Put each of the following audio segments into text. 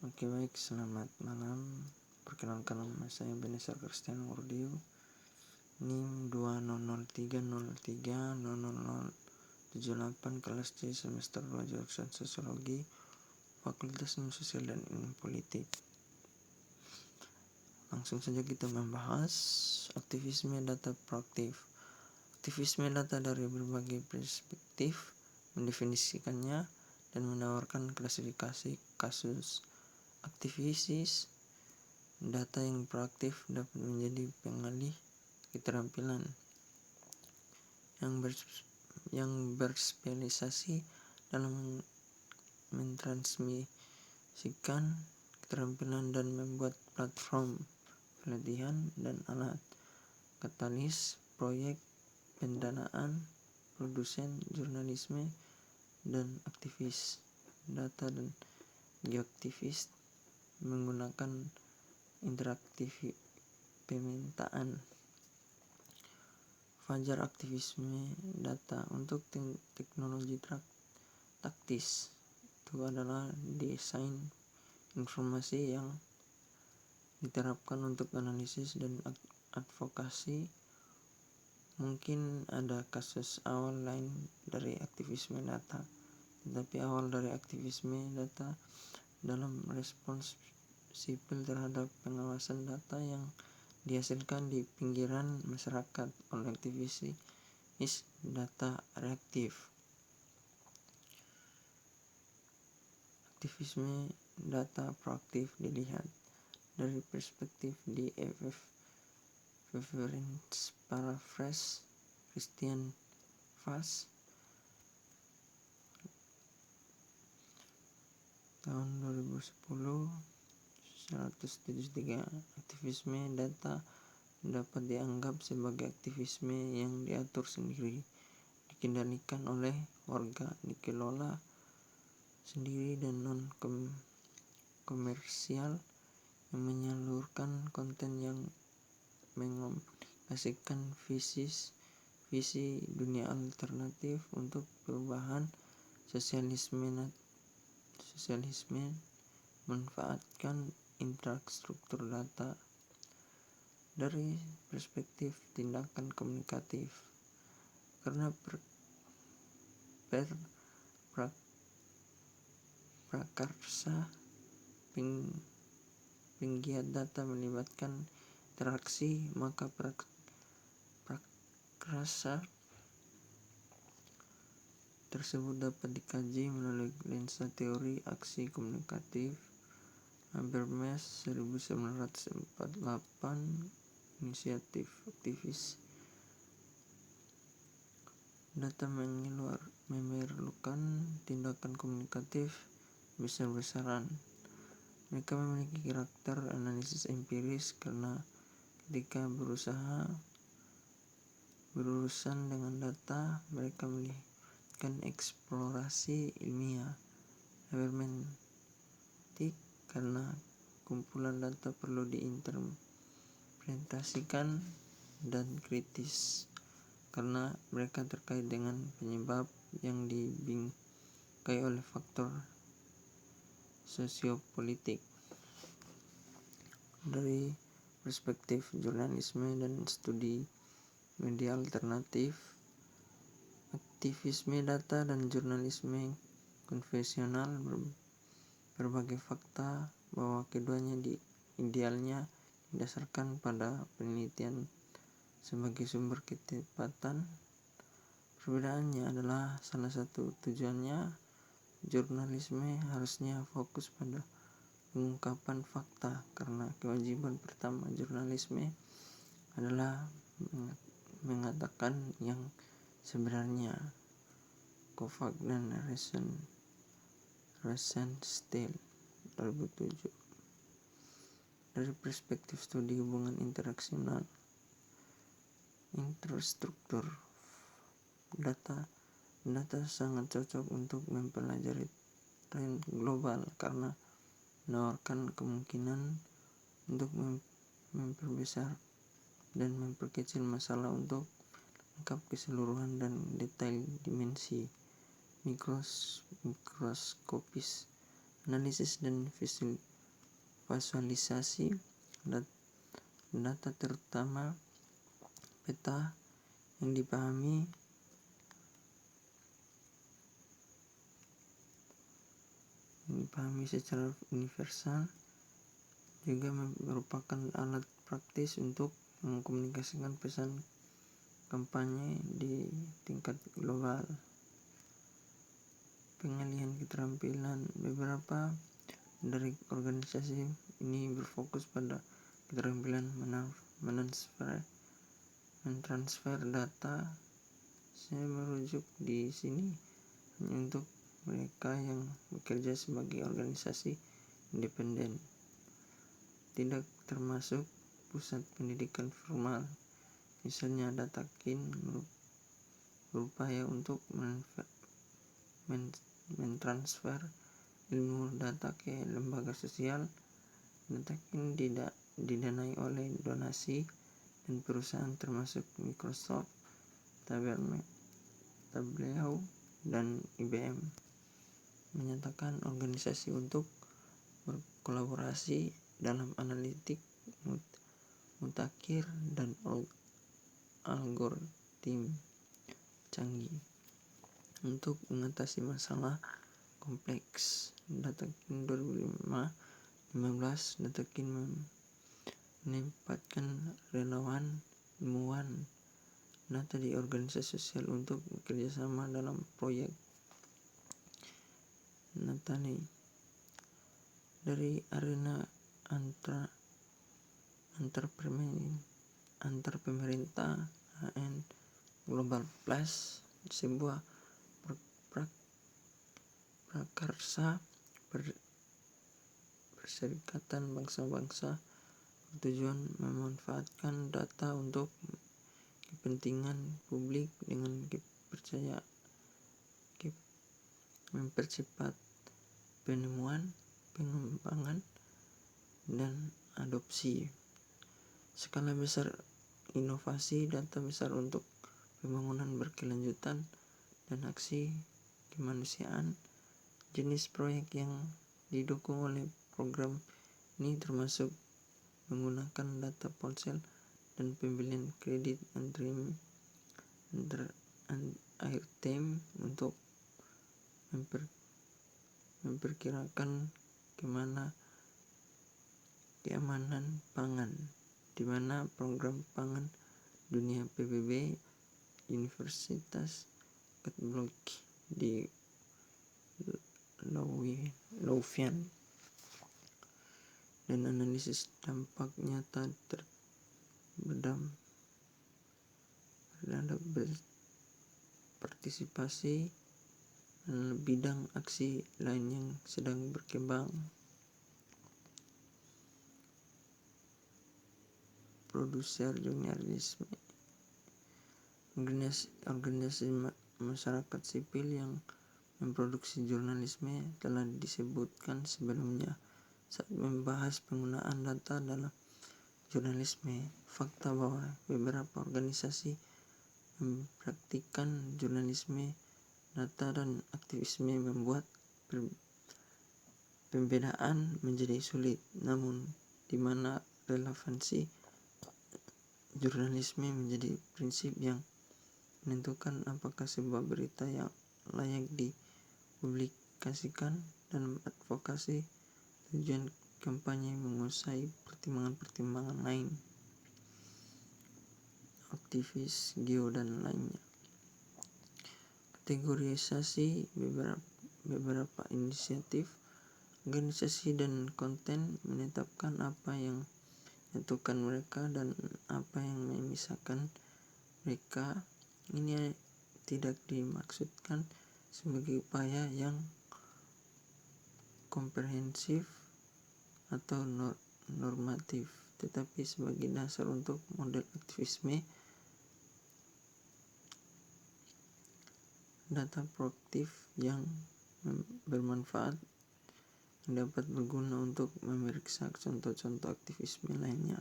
Oke, baik, selamat malam. Perkenalkan, nama saya Benesa Christian Wordio, NIM 20030300078, kelas C, semester 2, jurusan Sosiologi, Fakultas Ilmu Sosial dan Ilmu Politik. Langsung saja kita membahas aktivisme data proaktif. Aktivisme data dari berbagai perspektif, mendefinisikannya dan menawarkan klasifikasi kasus. Aktivisis data yang proaktif dapat menjadi pengalih keterampilan yang berspesialisasi dalam mentransmisikan keterampilan dan membuat platform pelatihan dan alat katalis proyek pendanaan produsen jurnalisme dan aktivis data dan geoaktivis menggunakan interaktif pemetaan. Fajar aktivisme data untuk teknologi taktis itu adalah desain informasi yang diterapkan untuk analisis dan advokasi. Mungkin ada kasus awal lain dari aktivisme data, tetapi awal dari aktivisme data dalam respons sipil terhadap pengawasan data yang dihasilkan di pinggiran masyarakat oleh aktivis data reaktif. Aktivisme data proaktif dilihat dari perspektif di Reference Paraphrase Christian Fass tahun 2010 173. Aktivisme data dapat dianggap sebagai aktivisme yang diatur sendiri, dikendalikan oleh warga, dikelola sendiri dan non-komersial, yang menyalurkan konten yang mengomunikasikan visi dunia alternatif untuk perubahan sosialisme manfaatkan infrastruktur data. Dari perspektif tindakan komunikatif, karena prakarsa penggiat data melibatkan interaksi, maka prakarsa tersebut dapat dikaji melalui lensa teori aksi komunikatif. Habermas 1948, inisiatif aktivis data memerlukan tindakan komunikatif besar-besaran. Mereka memiliki karakter analisis empiris karena ketika berurusan dengan data, mereka melihatkan eksplorasi ilmiah. Hermeneutik karena kumpulan data perlu diinterpretasikan, dan kritis karena mereka terkait dengan penyebab yang dibingkai oleh faktor sosiopolitik. Dari perspektif jurnalisme dan studi media alternatif, aktivisme data dan jurnalisme konvensional berbagai fakta bahwa keduanya idealnya didasarkan pada penelitian sebagai sumber ketepatan. Perbedaannya adalah salah satu tujuannya, jurnalisme harusnya fokus pada pengungkapan fakta karena kewajiban pertama jurnalisme adalah mengatakan yang sebenarnya. Kovac dan Rosenstiel 2007. Dari perspektif studi hubungan interaksional infrastruktur data sangat cocok untuk mempelajari tren global karena menawarkan kemungkinan untuk memperbesar dan memperkecil masalah untuk lengkap keseluruhan dan detail dimensi mikroskopis, analisis dan visualisasi data terutama peta yang dipahami secara universal juga merupakan alat praktis untuk mengkomunikasikan pesan kampanye di tingkat global. Pengalihan keterampilan. Beberapa dari organisasi ini berfokus pada keterampilan mentransfer data. Saya merujuk di sini hanya untuk mereka yang bekerja sebagai organisasi independen, tidak termasuk pusat pendidikan formal. Misalnya Datakin berupaya untuk mentransfer ilmu data ke lembaga sosial. Datakin tidak didanai oleh donasi dan perusahaan termasuk Microsoft, Tableau, dan IBM. Menyatakan organisasi untuk berkolaborasi dalam analitik mutakhir dan algoritma canggih untuk mengatasi masalah kompleks. Datakin 2015, Datakin menempatkan relawan ilmuwan data di organisasi sosial untuk bekerja sama dalam proyek Natani dari arena antar pemerintah AN Global Plus, sebuah prakarsa perserikatan bangsa-bangsa bertujuan memanfaatkan data untuk kepentingan publik dengan mempercepat penemuan, pengembangan, dan adopsi skala besar inovasi data besar untuk pembangunan berkelanjutan dan aksi kemanusiaan. Jenis proyek yang didukung oleh program ini termasuk menggunakan data ponsel dan pembelian kredit airtime untuk memperkirakan keamanan pangan, di mana program pangan dunia PBB Universitas Katolik di Louvain, dan analisis dampak nyata terhadap berpartisipasi dan bidang aksi lain yang sedang berkembang. Produser jurnalisme. Organisasi masyarakat sipil yang memproduksi jurnalisme telah disebutkan sebelumnya saat membahas penggunaan data dalam jurnalisme. Fakta bahwa beberapa organisasi mempraktikkan jurnalisme data dan aktivisme membuat pembedaan menjadi sulit, namun di mana relevansi jurnalisme menjadi prinsip yang menentukan apakah sebuah berita yang layak dipublikasikan. Dan advokasi tujuan kampanye menguasai pertimbangan-pertimbangan lain, aktivis, geo, dan lainnya. Kategorisasi. Beberapa inisiatif organisasi dan konten menetapkan apa yang menyatukan mereka dan apa yang memisahkan mereka. Ini tidak dimaksudkan sebagai upaya yang komprehensif atau normatif, tetapi sebagai dasar untuk model aktivisme data proaktif yang bermanfaat, yang dapat berguna untuk memeriksa contoh-contoh aktivisme lainnya.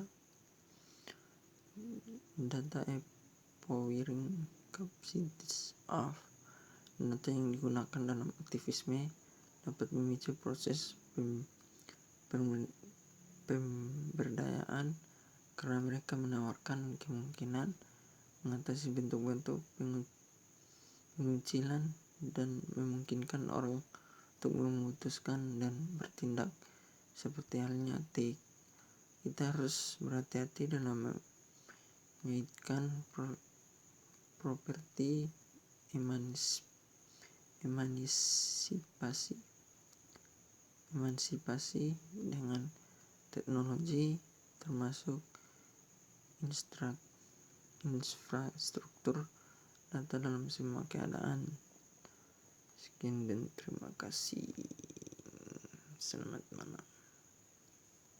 Data empowering capacities of. Data yang digunakan dalam aktivisme dapat memicu proses pemberdayaan karena mereka menawarkan kemungkinan mengatasi bentuk-bentuk pengucilan dan memungkinkan orang untuk memutuskan dan bertindak seperti halnya TIK. Kita harus berhati-hati dalam mengaitkan properti emansipasi dengan teknologi, termasuk infrastruktur data dalam semua keadaan. Sekian dan terima kasih. Selamat malam.